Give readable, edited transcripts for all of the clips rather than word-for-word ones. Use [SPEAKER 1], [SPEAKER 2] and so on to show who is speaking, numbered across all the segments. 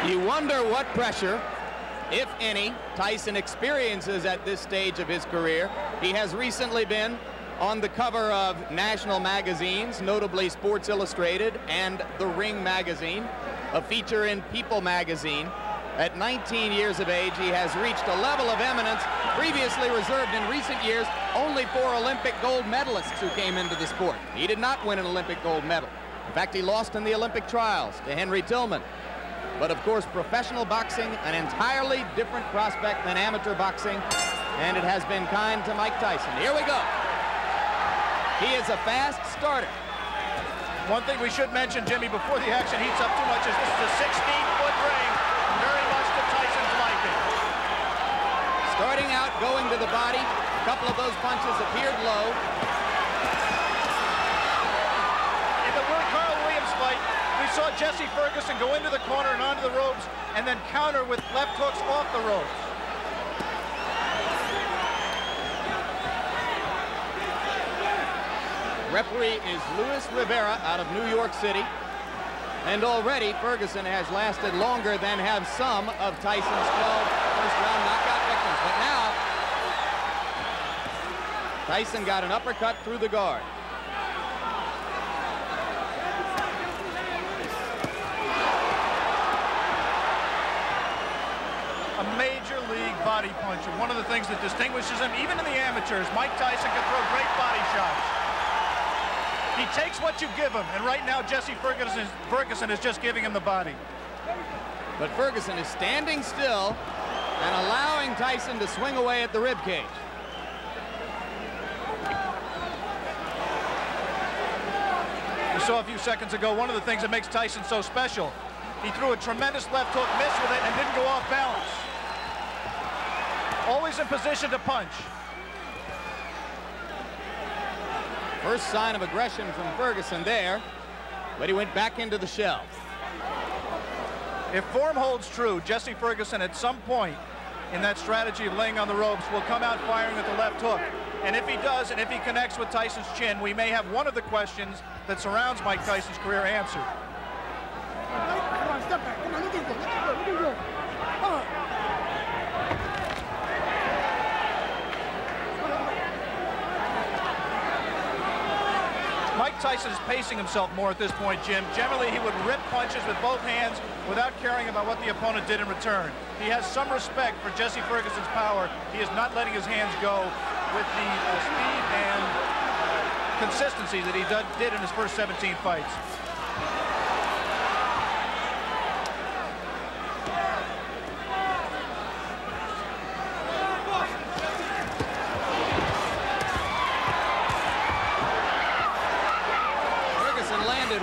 [SPEAKER 1] You wonder what pressure, if any, Tyson experiences at this stage of his career. He has recently been on the cover of national magazines, notably Sports Illustrated and The Ring magazine, a feature in People magazine. At 19 years of age, he has reached a level of eminence previously reserved in recent years only for Olympic gold medalists who came into the sport. He did not win an Olympic gold medal. In fact, he lost in the Olympic trials to Henry Tillman. But of course, professional boxing, an entirely different prospect than amateur boxing, and it has been kind to Mike Tyson. Here we go. He is a fast starter.
[SPEAKER 2] One thing we should mention, Jimmy, before the action heats up too much, is this is a 16-foot ring, very much to Tyson's liking.
[SPEAKER 1] Starting out, going to the body. A couple of those punches appeared low.
[SPEAKER 2] If it were Carl Williams' fight, we saw Jesse Ferguson go into the corner and onto the ropes and then counter with left hooks off the ropes.
[SPEAKER 1] Referee is Luis Rivera out of New York City. And already Ferguson has lasted longer than have some of Tyson's 12 first-round knockout victims. But now, Tyson got an uppercut through the guard.
[SPEAKER 2] A major league body puncher. One of the things that distinguishes him, even in the amateurs, Mike Tyson can throw great body shots. He takes what you give him, and right now Jesse Ferguson is just giving him the body.
[SPEAKER 1] But Ferguson is standing still and allowing Tyson to swing away at the rib cage.
[SPEAKER 2] We saw a few seconds ago one of the things that makes Tyson so special. He threw a tremendous left hook, missed with it, and didn't go off balance. Always in position to punch.
[SPEAKER 1] First sign of aggression from Ferguson there, but he went back into the shell.
[SPEAKER 2] If form holds true, Jesse Ferguson at some point in that strategy of laying on the ropes will come out firing with the left hook. And if he does, and if he connects with Tyson's chin, we may have one of the questions that surrounds Mike Tyson's career answered.
[SPEAKER 3] Come on, step back. Come on, look at go. Come on.
[SPEAKER 2] Mike Tyson is pacing himself more at this point, Jim. Generally, he would rip punches with both hands without caring about what the opponent did in return. He has some respect for Jesse Ferguson's power. He is not letting his hands go with the speed and consistency that he did in his first 17 fights.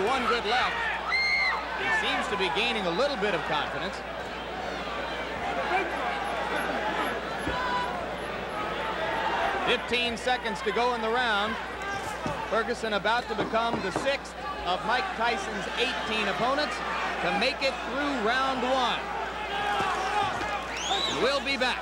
[SPEAKER 1] One good left. He seems to be gaining a little bit of confidence. "15 seconds to go in the round. Ferguson about to become the 6th of Mike Tyson's 18 opponents to make it through round 1. We'll be back.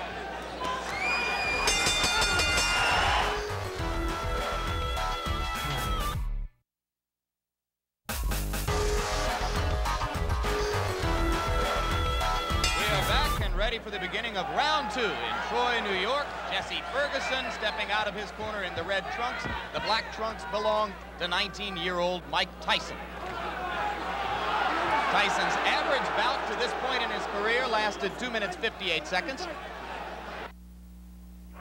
[SPEAKER 1] Ready for the beginning of round 2 in Troy, New York. Jesse Ferguson stepping out of his corner in the red trunks. The black trunks belong to 19-year-old Mike Tyson. Tyson's average bout to this point in his career lasted 2 minutes 58 seconds.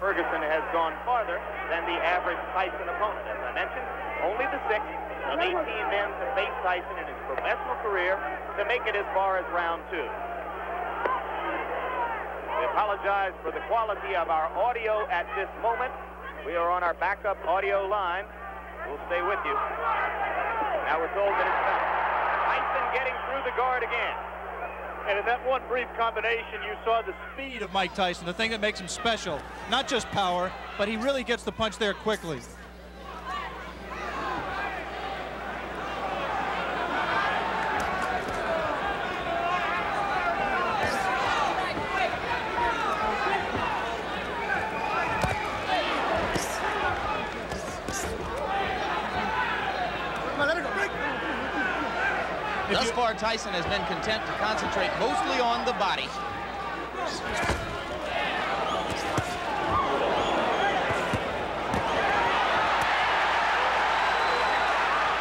[SPEAKER 4] Ferguson has gone farther than the average Tyson opponent. As I mentioned, only the 6th of 18 men to face Tyson in his professional career to make it as far as round 2. We apologize for the quality of our audio at this moment. We are on our backup audio line. We'll stay with you. Now we're told that it's done. Tyson getting through the guard again.
[SPEAKER 2] And in that one brief combination, you saw the speed of Mike Tyson, the thing that makes him special. Not just power, but he really gets the punch there quickly.
[SPEAKER 1] Thus far, Tyson has been content to concentrate mostly on the body.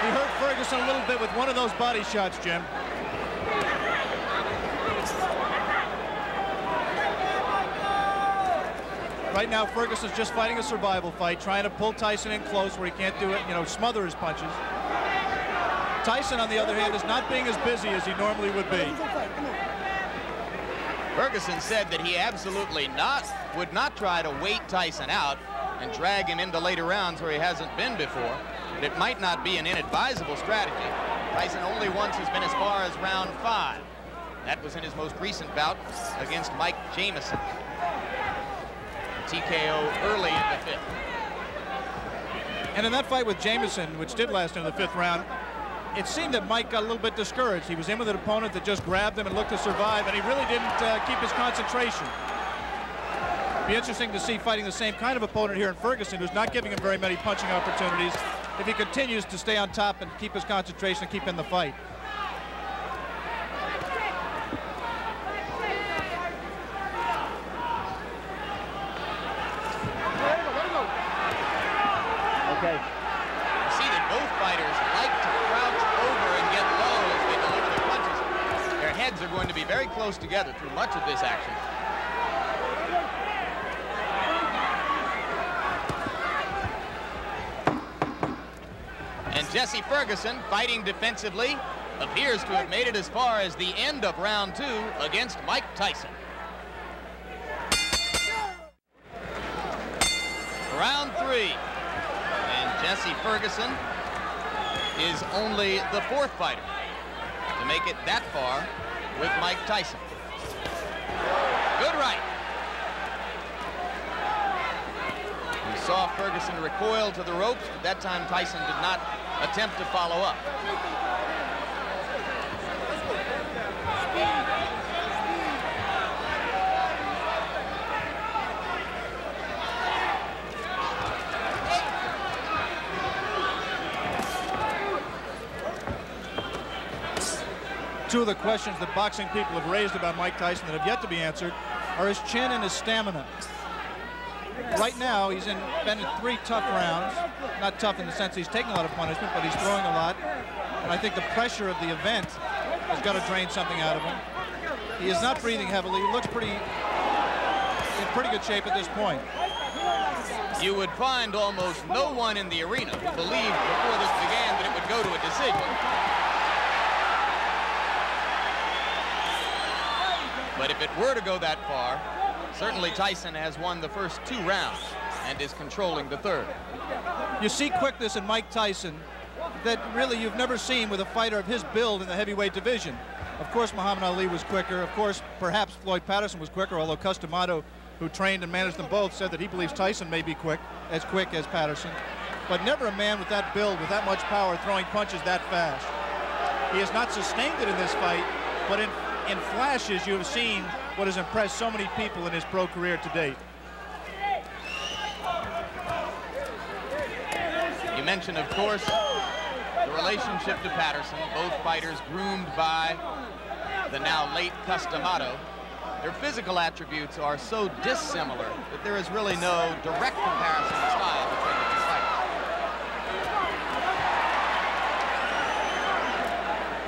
[SPEAKER 2] He hurt Ferguson a little bit with one of those body shots, Jim. Right now, Ferguson's just fighting a survival fight, trying to pull Tyson in close where he can't do it, you know, smother his punches. Tyson, on the other hand, is not being as busy as he normally would be.
[SPEAKER 1] Ferguson said that he absolutely would not try to wait Tyson out and drag him into later rounds where he hasn't been before. But it might not be an inadvisable strategy. Tyson only once has been as far as round 5. That was in his most recent bout against Mike Jamison. TKO early in the 5th.
[SPEAKER 2] And in that fight with Jamison, which did last in the 5th round, it seemed that Mike got a little bit discouraged. He was in with an opponent that just grabbed him and looked to survive, and he really didn't keep his concentration. Be interesting to see fighting the same kind of opponent here in Ferguson, who's not giving him very many punching opportunities, if he continues to stay on top and keep his concentration and keep in the fight.
[SPEAKER 1] Okay. You see that both fighters like to crouch over and get low as they deliver their punches. Their heads are going to be very close together through much of this action. And Jesse Ferguson, fighting defensively, appears to have made it as far as the end of round 2 against Mike Tyson. Round 3. And Jesse Ferguson is only the 4th fighter to make it that far with Mike Tyson. Good right. We saw Ferguson recoil to the ropes, but that time Tyson did not attempt to follow up.
[SPEAKER 2] Two of the questions that boxing people have raised about Mike Tyson that have yet to be answered are his chin and his stamina. Right now, he's been in 3 tough rounds. Not tough in the sense he's taking a lot of punishment, but he's throwing a lot. And I think the pressure of the event has got to drain something out of him. He is not breathing heavily. He looks in pretty good shape at this point.
[SPEAKER 1] You would find almost no one in the arena who believed before this began that it would go to a decision. But if it were to go that far, certainly Tyson has won the first 2 rounds and is controlling the 3rd.
[SPEAKER 2] You see quickness in Mike Tyson that really you've never seen with a fighter of his build in the heavyweight division. Of course, Muhammad Ali was quicker. Of course, perhaps Floyd Patterson was quicker, although Customato, who trained and managed them both, said that he believes Tyson may be quick as Patterson. But never a man with that build, with that much power, throwing punches that fast. He has not sustained it in this fight, but in flashes, you have seen what has impressed so many people in his pro career to date.
[SPEAKER 1] You mentioned, of course, the relationship to Patterson. Both fighters groomed by the now late Customato. Their physical attributes are so dissimilar that there is really no direct comparison in style between the 2 fighters.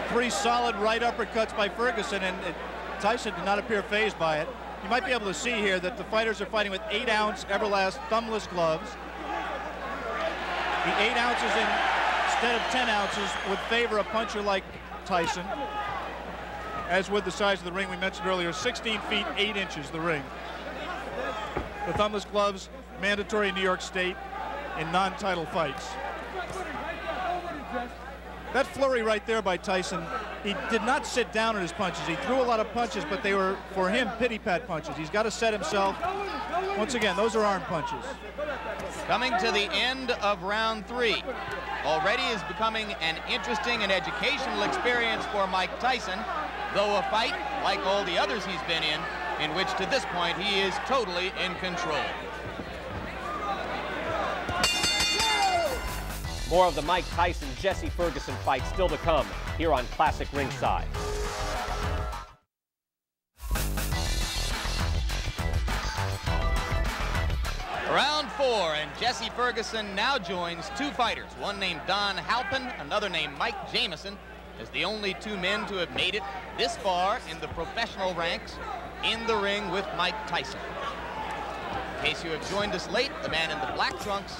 [SPEAKER 2] 3 solid right uppercuts by Ferguson, and Tyson did not appear fazed by it. You might be able to see here that the fighters are fighting with 8-ounce Everlast thumbless gloves. The 8 ounces instead of 10 ounces would favor a puncher like Tyson, as with the size of the ring we mentioned earlier, 16 feet 8 inches the ring. The thumbless gloves mandatory in New York State in non-title fights. That flurry right there by Tyson, he did not sit down on his punches. He threw a lot of punches, but they were, for him, pity-pat punches. He's got to set himself. Once again, those are arm punches.
[SPEAKER 1] Coming to the end of round 3. Already is becoming an interesting and educational experience for Mike Tyson, though a fight, like all the others he's been in which to this point he is totally in control.
[SPEAKER 5] More of the Mike Tyson-Jesse Ferguson fight still to come here on Classic Ringside.
[SPEAKER 1] Round 4, and Jesse Ferguson now joins two fighters, one named Don Halpin, another named Mike Jamison, as the only two men to have made it this far in the professional ranks in the ring with Mike Tyson. In case you have joined us late, the man in the black trunks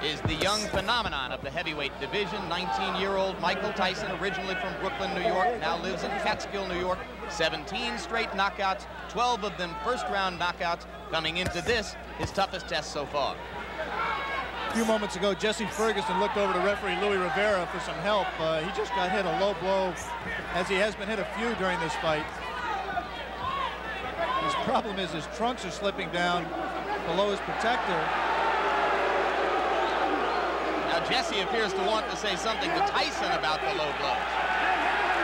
[SPEAKER 1] is the young phenomenon of the heavyweight division, 19-year-old Michael Tyson, originally from Brooklyn, New York, now lives in Catskill, New York. 17 straight knockouts, 12 of them first-round knockouts, coming into this, his toughest test so far.
[SPEAKER 2] A few moments ago, Jesse Ferguson looked over to referee Louis Rivera for some help. He just got hit a low blow, as he has been hit a few during this fight. His problem is his trunks are slipping down below his protector.
[SPEAKER 1] Now Jesse appears to want to say something to Tyson about the low blows.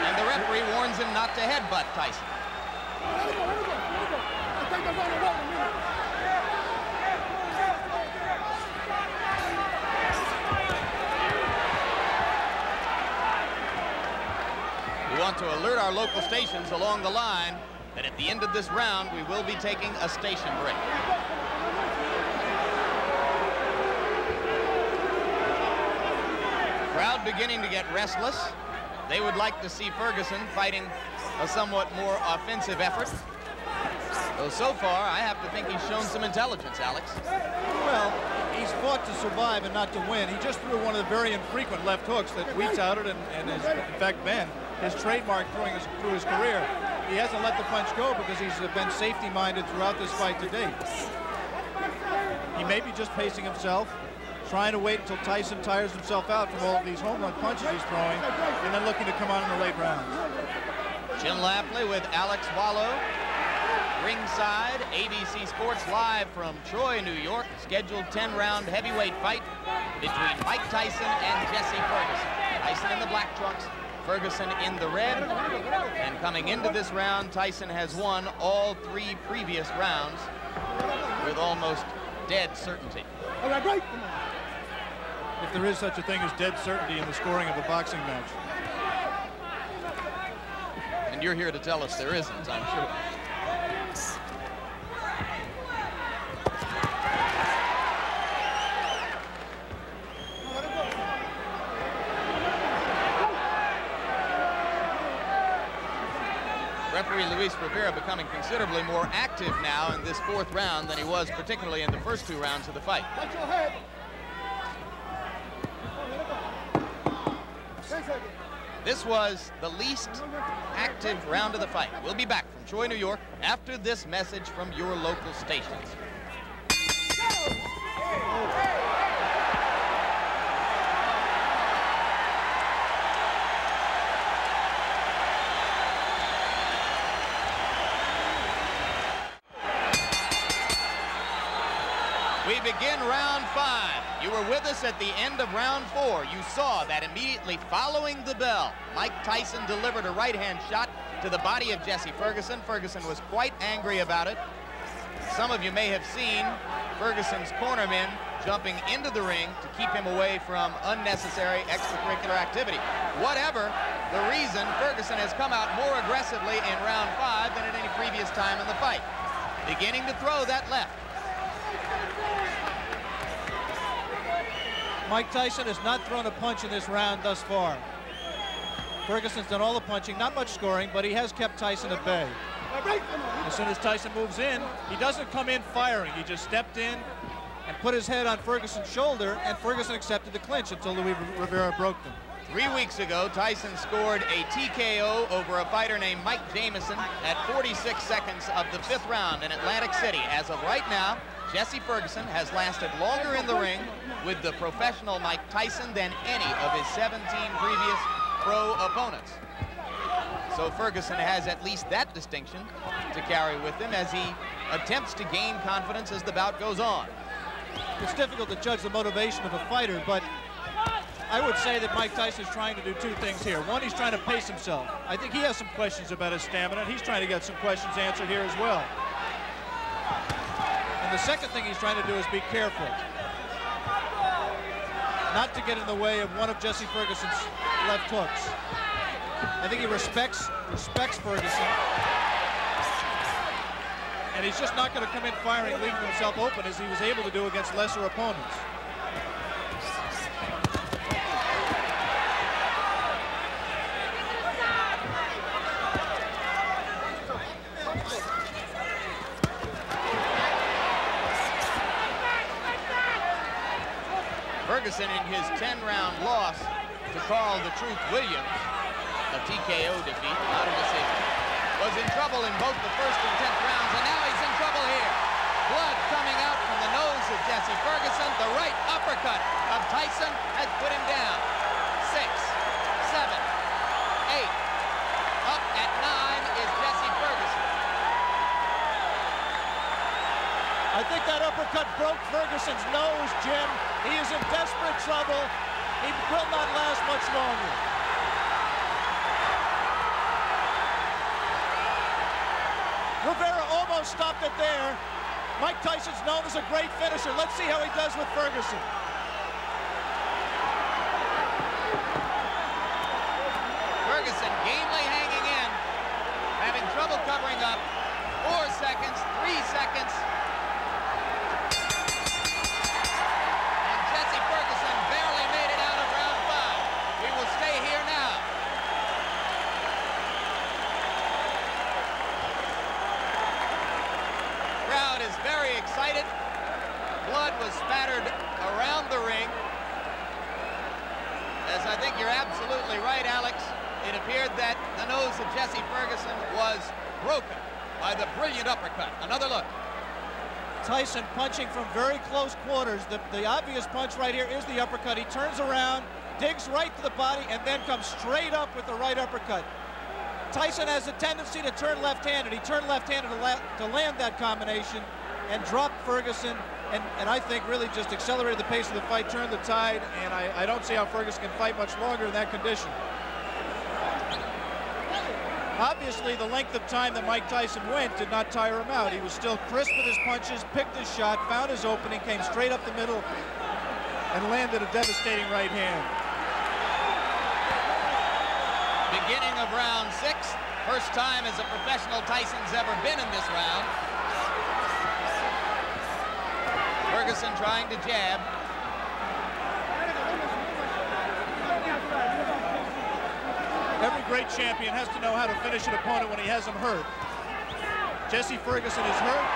[SPEAKER 1] And the referee warns him not to headbutt Tyson. We want to alert our local stations along the line that at the end of this round, we will be taking a station break. Crowd beginning to get restless. They would like to see Ferguson fighting a somewhat more offensive effort. Though so far, I have to think he's shown some intelligence, Alex.
[SPEAKER 2] Well, he's fought to survive and not to win. He just threw one of the very infrequent left hooks that we touted and has, in fact, been his trademark through his career. He hasn't let the punch go because he's been safety-minded throughout this fight to date. He may be just pacing himself, trying to wait until Tyson tires himself out from all of these home run punches he's throwing, and then looking to come on in the late rounds.
[SPEAKER 1] Jim Lafley with Alex Wallow. Ringside, ABC Sports live from Troy, New York. Scheduled 10-round heavyweight fight between Mike Tyson and Jesse Ferguson. Tyson in the black trunks, Ferguson in the red. And coming into this round, Tyson has won all 3 previous rounds with almost dead certainty.
[SPEAKER 2] If there is such a thing as dead certainty in the scoring of a boxing match.
[SPEAKER 1] And you're here to tell us there isn't, I'm sure. Referee Luis Rivera becoming considerably more active now in this 4th round than he was particularly in the first 2 rounds of the fight. This was the least active round of the fight. We'll be back from Troy, New York after this message from your local stations. We begin round 5. You were with us at the end of round 4. You saw that immediately following the bell, Mike Tyson delivered a right-hand shot to the body of Jesse Ferguson. Ferguson was quite angry about it. Some of you may have seen Ferguson's cornermen jumping into the ring to keep him away from unnecessary extracurricular activity. Whatever the reason, Ferguson has come out more aggressively in round 5 than at any previous time in the fight. Beginning to throw that left.
[SPEAKER 2] Mike Tyson has not thrown a punch in this round thus far. Ferguson's done all the punching, not much scoring, but he has kept Tyson at bay. As soon as Tyson moves in, he doesn't come in firing. He just stepped in and put his head on Ferguson's shoulder, and Ferguson accepted the clinch until Louis Rivera broke them.
[SPEAKER 1] 3 weeks ago, Tyson scored a TKO over a fighter named Mike Jamison at 46 seconds of the 5th round in Atlantic City. As of right now, Jesse Ferguson has lasted longer in the ring with the professional Mike Tyson than any of his 17 previous pro opponents. So Ferguson has at least that distinction to carry with him as he attempts to gain confidence as the bout goes on.
[SPEAKER 2] It's difficult to judge the motivation of a fighter, but I would say that Mike Tyson is trying to do 2 things here. One, he's trying to pace himself. I think he has some questions about his stamina. He's trying to get some questions answered here as well. And the second thing he's trying to do is be careful. not to get in the way of one of Jesse Ferguson's left hooks. I think he respects Ferguson. And he's just not going to come in firing, leaving himself open as he was able to do against lesser opponents.
[SPEAKER 1] Ferguson, in his 10-round loss to Carl the Truth Williams, a TKO defeat, not a decision, was in trouble in both the first and 10th rounds, and now he's in trouble here. Blood coming out from the nose of Jesse Ferguson. The right uppercut of Tyson has put him down. 6, 7, 8. Up at 9 is Jesse Ferguson.
[SPEAKER 2] I think that uppercut broke Ferguson's nose, Jim. He is in desperate trouble. He will not last much longer. Rivera almost stopped it there. Mike Tyson's known as a great finisher. Let's see how he does with Ferguson.
[SPEAKER 1] Ferguson gamely hanging in, having trouble covering up. 4 seconds, 3 seconds. And Jesse Ferguson barely made it out of round 5. We will stay here now. Crowd is very excited. Blood was spattered around the ring. As I think you're absolutely right, Alex. It appeared that the nose of Jesse Ferguson was broken by the brilliant uppercut. Another look.
[SPEAKER 2] Tyson punching from very close quarters. The obvious punch right here is the uppercut. He turns around, digs right to the body, and then comes straight up with the right uppercut. Tyson has a tendency to turn left-handed. He turned left-handed to land that combination and dropped Ferguson, and I think really just accelerated the pace of the fight, turned the tide, and I don't see how Ferguson can fight much longer in that condition. Obviously, the length of time that Mike Tyson went did not tire him out. He was still crisp with his punches, picked his shot, found his opening, came straight up the middle, and landed a devastating right hand.
[SPEAKER 1] Beginning of round 6. First time as a professional Tyson's ever been in this round. Ferguson trying to jab.
[SPEAKER 2] Every great champion has to know how to finish an opponent when he has him hurt. Jesse Ferguson is hurt.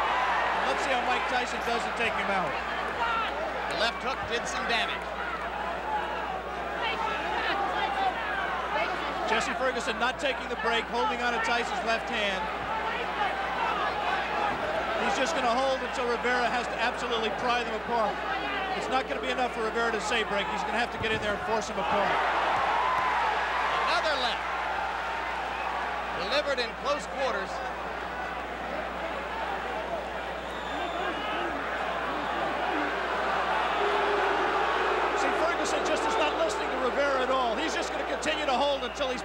[SPEAKER 2] Let's see how Mike Tyson does to take him out.
[SPEAKER 1] The left hook did some damage.
[SPEAKER 2] Jesse Ferguson not taking the break, holding on to Tyson's left hand. He's just going to hold until Rivera has to absolutely pry them apart. It's not going to be enough for Rivera to say break. He's going to have to get in there and force him apart.
[SPEAKER 1] Another left. Delivered in close quarters.
[SPEAKER 2] See, Ferguson just is not listening to Rivera at all. He's just going to continue to hold until he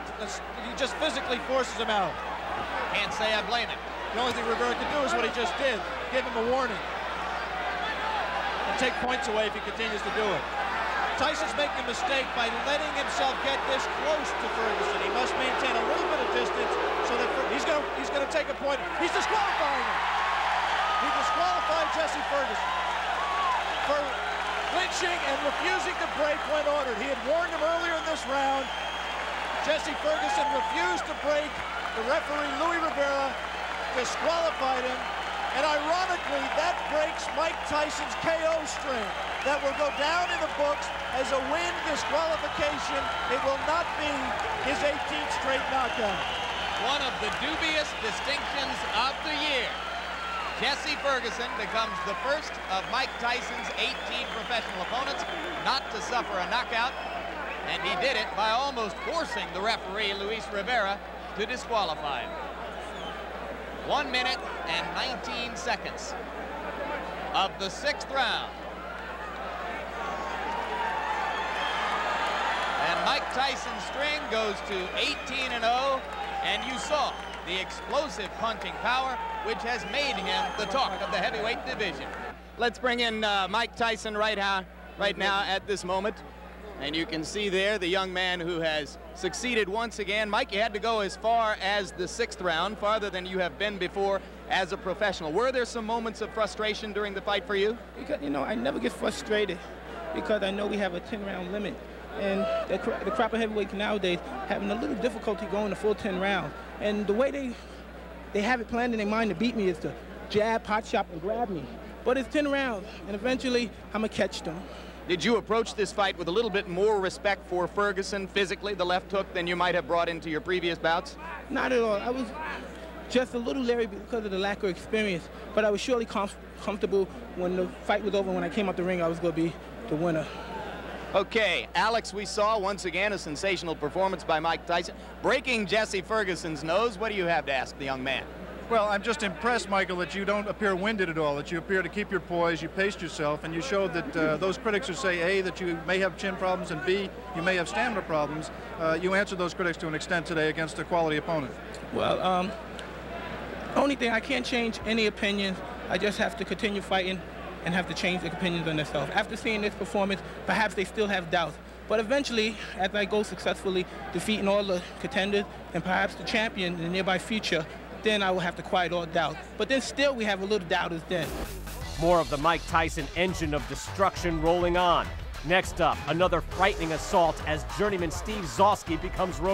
[SPEAKER 2] just physically forces him out.
[SPEAKER 1] Can't say I blame him.
[SPEAKER 2] The only thing Rivera can do is what he just did, give him a warning. And take points away if he continues to do it. Tyson's making a mistake by letting himself get this close to Ferguson. He must maintain a little bit of distance so that he's going to take a point. He's disqualifying him. He disqualified Jesse Ferguson for clinching and refusing to break when ordered. He had warned him earlier in this round. Jesse Ferguson refused to break. The referee, Louis Rivera, disqualified him. And ironically, that breaks Mike Tyson's KO string. That will go down in the books as a win disqualification. It will not be his 18th straight knockout.
[SPEAKER 1] One of the dubious distinctions of the year. Jesse Ferguson becomes the first of Mike Tyson's 18 professional opponents not to suffer a knockout, and he did it by almost forcing the referee, Luis Rivera, to disqualify him. 1 minute and 19 seconds of the 6th round. And Mike Tyson's string goes to 18-0, and you saw the explosive punching power, which has made him the talk of the heavyweight division. Let's bring in Mike Tyson right now at this moment. And you can see there the young man who has succeeded once again. Mike, you had to go as far as the 6th round, farther than you have been before as a professional. Were there some moments of frustration during the fight for you?
[SPEAKER 6] Because, you know, I never get frustrated because I know we have a 10-round limit. And the crop of heavyweights nowadays having a little difficulty going the full 10 rounds. And the way they have it planned in their mind to beat me is to jab, pot shot, and grab me. But it's 10 rounds, and eventually I'm going to catch them.
[SPEAKER 1] Did you approach this fight with a little bit more respect for Ferguson physically, the left hook, than you might have brought into your previous bouts?
[SPEAKER 6] Not at all. I was just a little leery because of the lack of experience, but I was surely comfortable when the fight was over. When I came out the ring, I was going to be the winner.
[SPEAKER 1] Okay, Alex, we saw once again a sensational performance by Mike Tyson, breaking Jesse Ferguson's nose. What do you have to ask the young man?
[SPEAKER 2] Well, I'm just impressed, Michael, that you don't appear winded at all, that you appear to keep your poise, you paced yourself, and you showed that those critics who say, A, that you may have chin problems, and B, you may have stamina problems, you answered those critics to an extent today against a quality opponent.
[SPEAKER 6] Well, only thing, I can't change any opinions. I just have to continue fighting and have to change their opinions on themselves. After seeing this performance, perhaps they still have doubts. But eventually, as I go successfully defeating all the contenders and perhaps the champion in the nearby future, then I will have to quiet all doubt. But then still we have a little doubters then.
[SPEAKER 5] More of the Mike Tyson engine of destruction rolling on. Next up, another frightening assault as journeyman Steve Zosky becomes road